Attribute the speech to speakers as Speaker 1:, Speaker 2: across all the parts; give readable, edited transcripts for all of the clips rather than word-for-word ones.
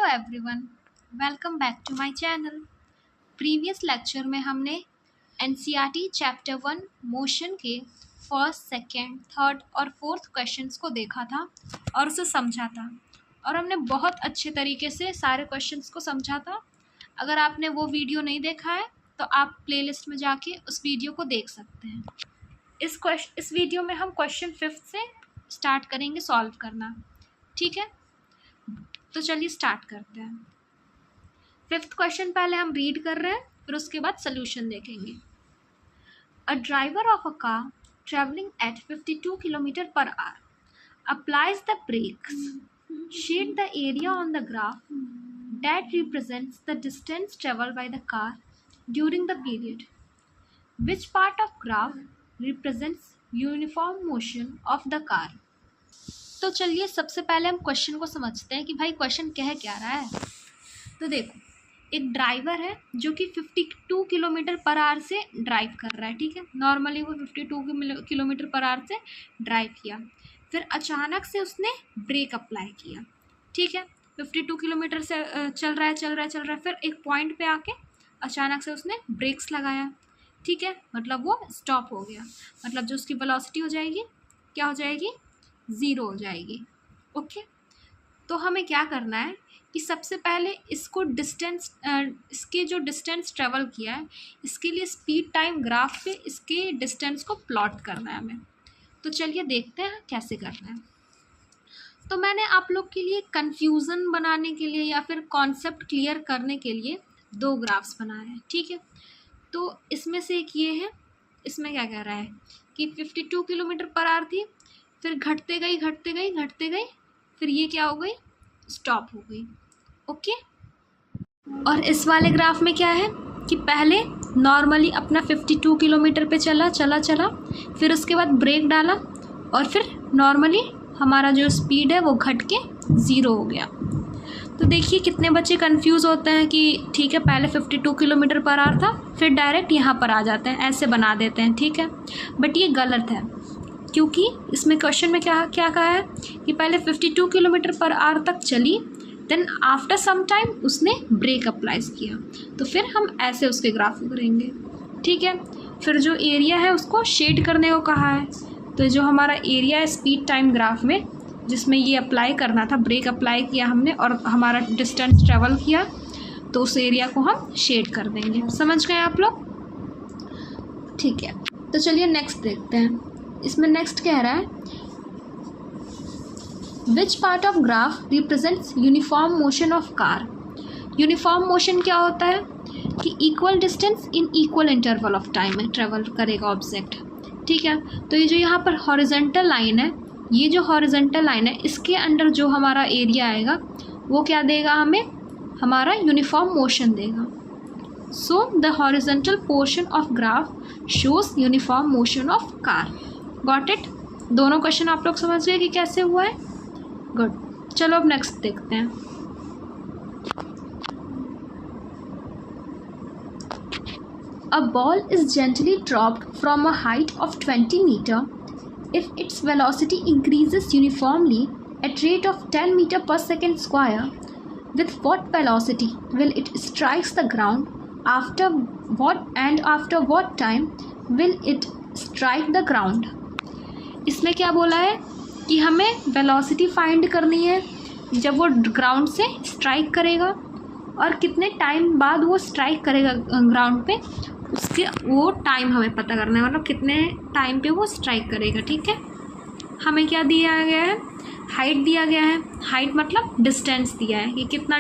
Speaker 1: Everyone, welcome back to my channel. Previous lecture में हमने NCERT chapter 1 motion के first, second, third और fourth questions को देखा था और उसे समझा था और हमने बहुत अच्छे तरीके से सारे क्वेश्चंस को समझा था। अगर आपने वो वीडियो नहीं देखा है तो आप प्लेलिस्ट में जाके उस वीडियो को देख सकते हैं। इस वीडियो में हम क्वेश्चन 5 से स्टार्ट करेंगे सॉल्व करना, ठीक है? तो चलिए स्टार्ट करते हैं। 5th क्वेश्चन पहले हम रीड कर रहे हैं, फिर उसके बाद सोल्यूशन देखेंगे। A driver of a car travelling at 52 kilometre per hour applies the brakes. Shade the area on the graph that represents the distance traveled by the car during the period. Which part of graph represents uniform motion of the car? तो चलिए सबसे पहले हम question को समझते हैं कि भाई क्वेश्चन कह क्या रहा है। तो देखो, एक ड्राइवर है जो कि 52 किलोमीटर पर आवर से ड्राइव कर रहा है, ठीक है। नॉर्मली वो 52 किलोमीटर पर आवर से ड्राइव किया, फिर अचानक से उसने ब्रेक अप्लाई किया, ठीक है। 52 किलोमीटर से चल रहा है, फिर एक पॉइंट पे आके अचानक से उसने ब्रेक्स लगाया, ठीक है। मतलब वो स्टॉप हो गया, मतलब जो उसकी वेलोसिटी हो जाएगी क्या हो जाएगी, 0 हो जाएगी, ओके। तो हमें क्या करना है कि सबसे पहले इसको इसके जो डिस्टेंस ट्रेवल किया है इसके लिए स्पीड टाइम ग्राफ पे इसके डिस्टेंस को प्लॉट करना है हमें। तो चलिए देखते हैं कैसे करना है। तो मैंने आप लोग के लिए कन्फ्यूज़न बनाने के लिए या फिर कॉन्सेप्ट क्लियर करने के लिए 2 ग्राफ्स बनाए हैं, ठीक है। तो इसमें से एक ये है, इसमें क्या कह रहा है कि 52 किलोमीटर पर आवर थी, फिर घटते गई, फिर ये क्या हो गई, स्टॉप हो गई, ओके। और इस वाले ग्राफ में क्या है कि पहले नॉर्मली अपना 52 किलोमीटर पे चला, फिर उसके बाद ब्रेक डाला और फिर नॉर्मली हमारा जो स्पीड है वो घट के 0 हो गया। तो देखिए कितने बच्चे कंफ्यूज होते हैं कि ठीक है पहले 52 किलोमीटर पर आवर था, फिर डायरेक्ट यहाँ पर आ जाते हैं, ऐसे बना देते हैं, ठीक है। बट ये गलत है, क्योंकि इसमें क्वेश्चन में क्या कहा है कि पहले 52 किलोमीटर पर आवर तक चली, देन आफ्टर सम टाइम उसने ब्रेक अप्लाई किया, तो फिर हम ऐसे उसके ग्राफ को करेंगे, ठीक है। फिर जो एरिया है उसको शेड करने को कहा है, तो जो हमारा एरिया है स्पीड टाइम ग्राफ में जिसमें ये अप्लाई करना था, ब्रेक अप्लाई किया हमने और हमारा डिस्टेंस ट्रेवल किया, तो उस एरिया को हम शेड कर देंगे। समझ गए आप लोग, ठीक है। तो चलिए नेक्स्ट देखते हैं। इसमें नेक्स्ट कह रहा है which part of graph represents uniform motion of car. Uniform motion क्या होता है कि equal distance in equal interval of time में ट्रेवल करेगा ऑब्जेक्ट, ठीक है। तो ये जो यहाँ पर हॉरिजॉन्टल लाइन है, ये जो हॉरिजॉन्टल लाइन है इसके अंडर जो हमारा एरिया आएगा वो क्या देगा हमें, हमारा यूनिफॉर्म मोशन देगा। So the horizontal portion of graph shows uniform motion of car. Got it? दोनों क्वेश्चन आप लोग समझ गए कि कैसे हुआ है? गुड। चलो अब नेक्स्ट देखते हैं। A ball is gently dropped from a height of 20 meter. If its velocity increases uniformly at rate of 10 meter per second square, with what velocity will it strike the ground? After what time will it strike the ground? इसमें क्या बोला है कि हमें velocity find करनी है जब वो ग्राउंड से स्ट्राइक करेगा और कितने टाइम बाद वो स्ट्राइक करेगा ग्राउंड पे, उसके वो टाइम हमें पता करना है, मतलब कितने टाइम पे वो स्ट्राइक करेगा, ठीक है। हमें क्या दिया गया है, हाइट दिया गया है। हाइट मतलब डिस्टेंस दिया है कि कितना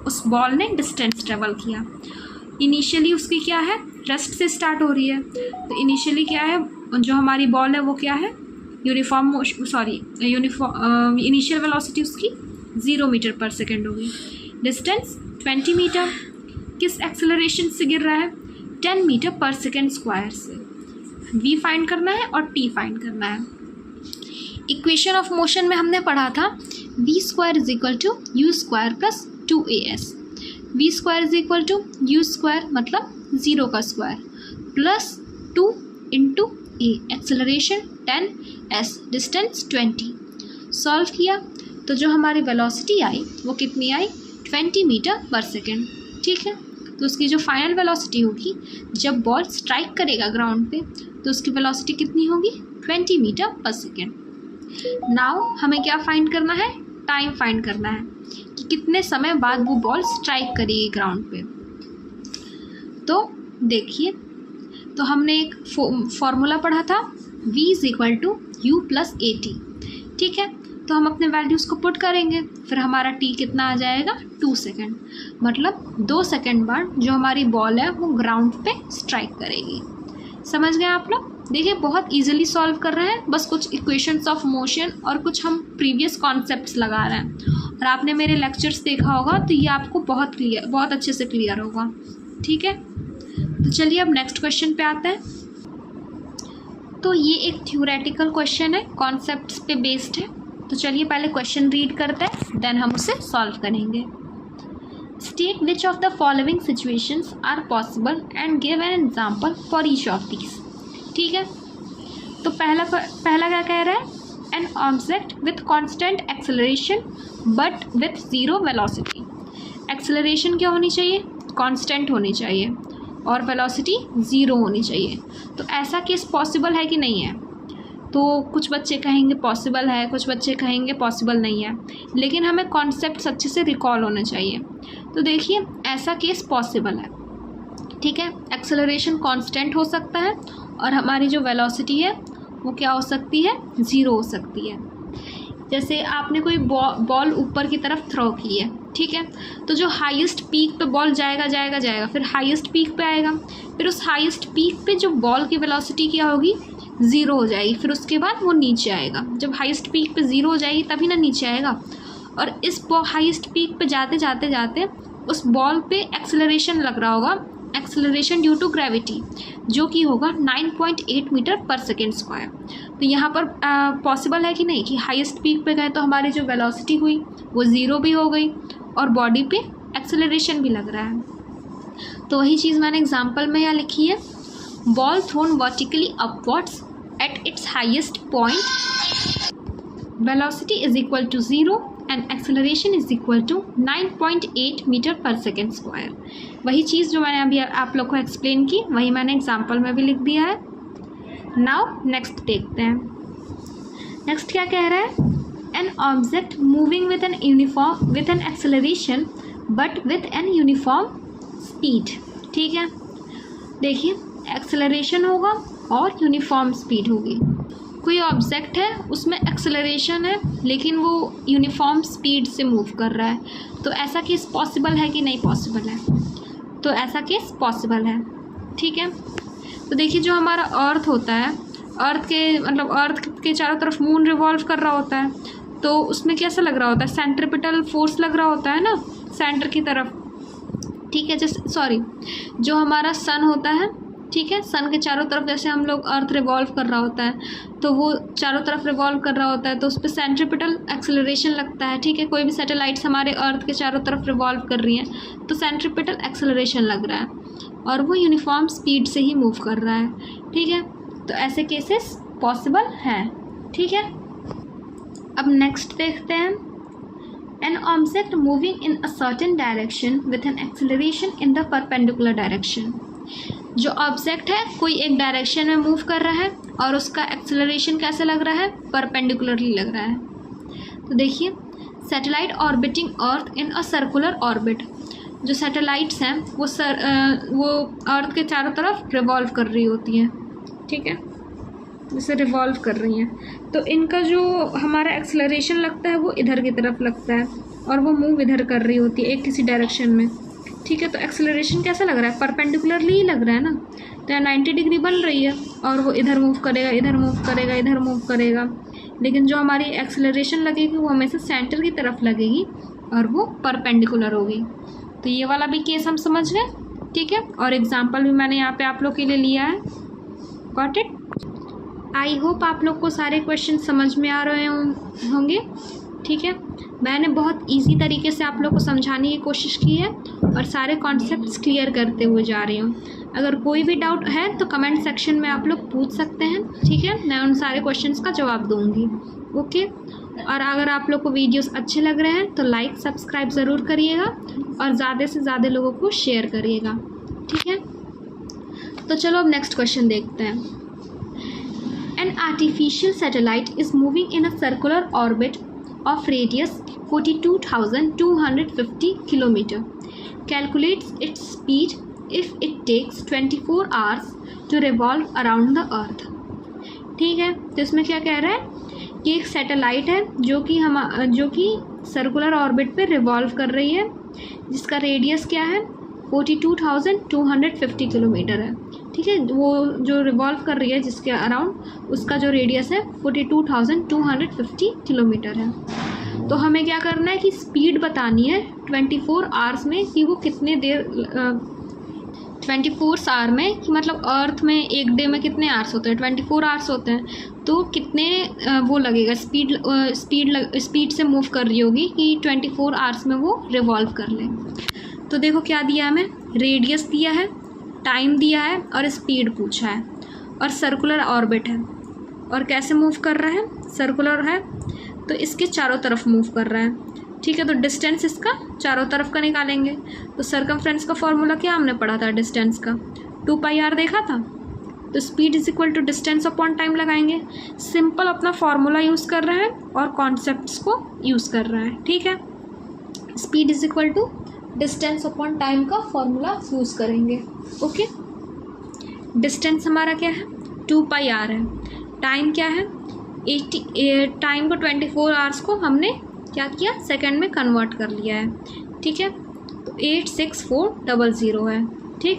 Speaker 1: उस बॉल ने डिस्टेंस ट्रेवल किया। इनिशियली उसकी क्या है, रेस्ट से स्टार्ट हो रही है, तो इनिशियली क्या है, जो हमारी बॉल है वो क्या है, इनिशियल वेलोसिटी उसकी 0 मीटर पर सेकेंड होगी। डिस्टेंस 20 मीटर, किस एक्सेलरेशन से गिर रहा है, 10 मीटर पर सेकेंड स्क्वायर से। v फाइंड करना है और t फाइंड करना है। इक्वेशन ऑफ मोशन में हमने पढ़ा था v square is equal to u square plus 2as। v square is equal to u square मतलब 0 का square plus 2 into a, acceleration 10s, distance 20। Solve किया तो जो हमारी वेलोसिटी आई वो कितनी आई, 20 मीटर पर सेकेंड। ठीक है, तो उसकी जो फाइनल वेलोसिटी होगी जब बॉल स्ट्राइक करेगा ग्राउंड पे तो उसकी वेलोसिटी कितनी होगी, 20 मीटर पर सेकेंड। नाउ हमें क्या फाइंड करना है, टाइम फाइंड करना है कि कितने समय बाद वो बॉल स्ट्राइक करेगी ग्राउंड पे। तो देखिए, तो हमने एक फॉर्मूला पढ़ा था v = u+at। ठीक है, तो हम अपने वैल्यूज़ को पुट करेंगे, फिर हमारा t कितना आ जाएगा, 2 सेकेंड। मतलब 2 सेकेंड बाद जो हमारी बॉल है वो ग्राउंड पे स्ट्राइक करेगी। समझ गए आप लोग? देखिए, बहुत इजीली सॉल्व कर रहे हैं, बस कुछ इक्वेशंस ऑफ मोशन और कुछ हम प्रीवियस कॉन्सेप्ट्स लगा रहे हैं। और आपने मेरे लेक्चर्स देखा होगा तो ये आपको बहुत अच्छे से क्लियर होगा। ठीक है, तो चलिए अब नेक्स्ट क्वेश्चन पे आते हैं। तो ये एक थ्योरेटिकल क्वेश्चन है, कॉन्सेप्ट्स पे बेस्ड है। तो चलिए पहले क्वेश्चन रीड करते हैं, देन हम उसे सॉल्व करेंगे। State which of the following situations are possible and give an example for each of these. ठीक है, तो पहला क्या कह रहा है, an object with constant acceleration but with zero velocity. Acceleration क्या होनी चाहिए, कांस्टेंट होनी चाहिए और वेलोसिटी ज़ीरो होनी चाहिए। तो ऐसा केस पॉसिबल है कि नहीं है? तो कुछ बच्चे कहेंगे पॉसिबल है, कुछ बच्चे कहेंगे पॉसिबल नहीं है, लेकिन हमें कॉन्सेप्ट्स अच्छे से रिकॉल होने चाहिए। तो देखिए, ऐसा केस पॉसिबल है। ठीक है, एक्सेलरेशन कांस्टेंट हो सकता है और हमारी जो वेलोसिटी है वो क्या हो सकती है, ज़ीरो हो सकती है। जैसे आपने कोई बॉल ऊपर की तरफ थ्रो की है, ठीक है, तो जो हाईएस्ट पीक पे बॉल जाएगा, फिर हाईएस्ट पीक पे आएगा, फिर उस हाईएस्ट पीक पे जो बॉल की वेलोसिटी क्या होगी, ज़ीरो हो जाएगी, फिर उसके बाद वो नीचे आएगा। जब हाईएस्ट पीक पे ज़ीरो हो जाएगी तभी ना नीचे आएगा। और इस हाईएस्ट पीक पे जाते जाते उस बॉल पे एक्सेलरेशन लग रहा होगा, एक्सेलरेशन ड्यू टू ग्रेविटी, जो कि होगा 9.8 मीटर पर सेकेंड स्क्वायर। तो यहाँ पर पॉसिबल है कि नहीं कि हाईएस्ट पीक पे गए तो हमारी जो वेलोसिटी हुई वो ज़ीरो भी हो गई और बॉडी पे एक्सेलरेशन भी लग रहा है। तो वही चीज़ मैंने एग्जांपल में यहाँ लिखी है, ball thrown vertically upwards at its highest point, velocity is equal to zero and acceleration is equal to 9.8 metre per second square. वही चीज़ जो मैंने अभी आप लोग को एक्सप्लेन की वही मैंने एग्जांपल में भी लिख दिया है। नाउ नेक्स्ट देखते हैं। नेक्स्ट क्या कह रहा है, an object moving with an acceleration but with an uniform speed. ठीक है, देखिए, एक्सेलरेशन होगा और यूनिफॉर्म स्पीड होगी। कोई ऑब्जेक्ट है उसमें एक्सेलरेशन है लेकिन वो यूनिफॉर्म स्पीड से मूव कर रहा है, तो ऐसा केस पॉसिबल है कि नहीं पॉसिबल है? तो ऐसा केस पॉसिबल है। ठीक है, तो देखिए, जो हमारा अर्थ होता है, अर्थ के चारों तरफ मून रिवॉल्व कर रहा होता है, तो उसमें कैसा लग रहा होता है, सेंट्रिपिटल फोर्स लग रहा होता है ना, सेंटर की तरफ। ठीक है, जैसे जो हमारा सन होता है, ठीक है, सन के चारों तरफ जैसे हम लोग अर्थ रिवॉल्व कर रहा होता है, तो वो चारों तरफ रिवॉल्व कर रहा होता है तो उस पर सेंट्रिपिटल एक्सेलरेशन लगता है। ठीक है, कोई भी सैटेलाइट्स हमारे अर्थ के चारों तरफ रिवॉल्व कर रही हैं तो सेंट्रिपिटल एक्सेलरेशन लग रहा है और वो यूनिफॉर्म स्पीड से ही मूव कर रहा है। ठीक है, तो ऐसे केसेस पॉसिबल हैं। ठीक है, अब नेक्स्ट देखते हैं, an object moving in a certain direction with an acceleration in the perpendicular direction. जो ऑब्जेक्ट है कोई एक डायरेक्शन में मूव कर रहा है और उसका एक्सेलरेशन कैसे लग रहा है, परपेंडिकुलरली लग रहा है। तो देखिए, satellite orbiting earth in a circular orbit. जो सैटेलाइट्स हैं वो अर्थ के चारों तरफ रिवॉल्व कर रही होती हैं। ठीक है, जैसे रिवॉल्व कर रही हैं, तो इनका जो हमारा एक्सेलरेशन लगता है वो इधर की तरफ लगता है और वो मूव इधर कर रही होती है एक किसी डायरेक्शन में। ठीक है, तो एक्सेलरेशन कैसा लग रहा है, परपेंडिकुलरली ही लग रहा है ना, तो यहाँ 90 डिग्री बन रही है और वो इधर मूव करेगा, इधर मूव करेगा, इधर मूव करेगा, लेकिन जो हमारी एक्सेलरेशन लगेगी वो हमेशा सेंटर की तरफ लगेगी और वो परपेंडिकुलर होगी। तो ये वाला भी केस हम समझ गए। ठीक है, और एग्जाम्पल भी मैंने यहाँ पे आप लोग के लिए लिया है। Got it? आई होप आप लोग को सारे क्वेश्चन समझ में आ रहे होंगे। ठीक है, मैंने बहुत इजी तरीके से आप लोग को समझाने की कोशिश की है और सारे कॉन्सेप्ट्स क्लियर करते हुए जा रही हूँ। अगर कोई भी डाउट है तो कमेंट सेक्शन में आप लोग पूछ सकते हैं। ठीक है, मैं उन सारे क्वेश्चंस का जवाब दूँगी। ओके, और अगर आप लोग को वीडियोस अच्छे लग रहे हैं तो लाइक सब्सक्राइब ज़रूर करिएगा और ज़्यादा से ज़्यादा लोगों को शेयर करिएगा, ठीक है। तो चलो अब नेक्स्ट क्वेश्चन देखते हैं। An artificial satellite is moving in a circular orbit of radius 42,250 kilometre. Calculates its speed if it takes 24 hours to revolve around the earth. ठीक है, तो इसमें क्या कह रहा है कि एक सैटेलाइट है जो कि सर्कुलर ऑर्बिट पे रिवॉल्व कर रही है, जिसका रेडियस क्या है 42,250 किलोमीटर है। ठीक है, वो जो रिवॉल्व कर रही है जिसके अराउंड, उसका जो रेडियस है 42,250 किलोमीटर है। तो हमें क्या करना है कि स्पीड बतानी है 24 आवर्स में कि वो कितने देर 24 आवर में कि मतलब अर्थ में एक डे में कितने आवर्स होते हैं, 24 आवर्स होते हैं, तो कितने वो लगेगा स्पीड से मूव कर रही होगी कि 24 आवर्स में वो रिवॉल्व कर ले। तो देखो क्या दिया हमें, रेडियस दिया है, टाइम दिया है और स्पीड पूछा है और सर्कुलर ऑर्बिट है और कैसे मूव कर रहा है, सर्कुलर है तो इसके चारों तरफ मूव कर रहा है। ठीक है, तो डिस्टेंस इसका चारों तरफ का निकालेंगे। तो सर्कमफ्रेंस का फॉर्मूला क्या हमने पढ़ा था डिस्टेंस का, 2πr देखा था। तो speed is equal to distance upon time लगाएंगे। सिंपल अपना फॉर्मूला यूज़ कर रहा है और कॉन्सेप्ट्स को यूज़ कर रहा है। ठीक है, speed is equal to distance upon time का फॉर्मूला यूज़ करेंगे। ओके, डिस्टेंस हमारा क्या है 2πr है, टाइम क्या है 80, टाइम को 24 आवर्स को हमने क्या किया सेकंड में कन्वर्ट कर लिया है। ठीक है, तो 86400 है। ठीक,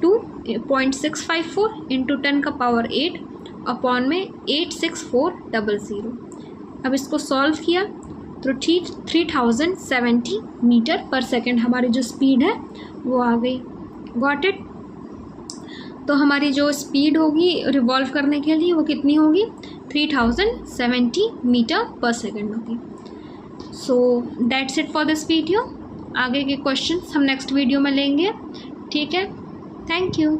Speaker 1: 2.654 इंटू 10 का पावर 8 अपॉन में 86400। अब इसको सॉल्व किया तो 3070 मीटर पर सेकेंड हमारी जो स्पीड है वो आ गई। Got it. तो हमारी जो स्पीड होगी रिवॉल्व करने के लिए वो कितनी होगी 3070 मीटर पर सेकेंड होगी। So that's it for this video. आगे के क्वेश्चंस हम नेक्स्ट वीडियो में लेंगे। ठीक है, थैंक यू।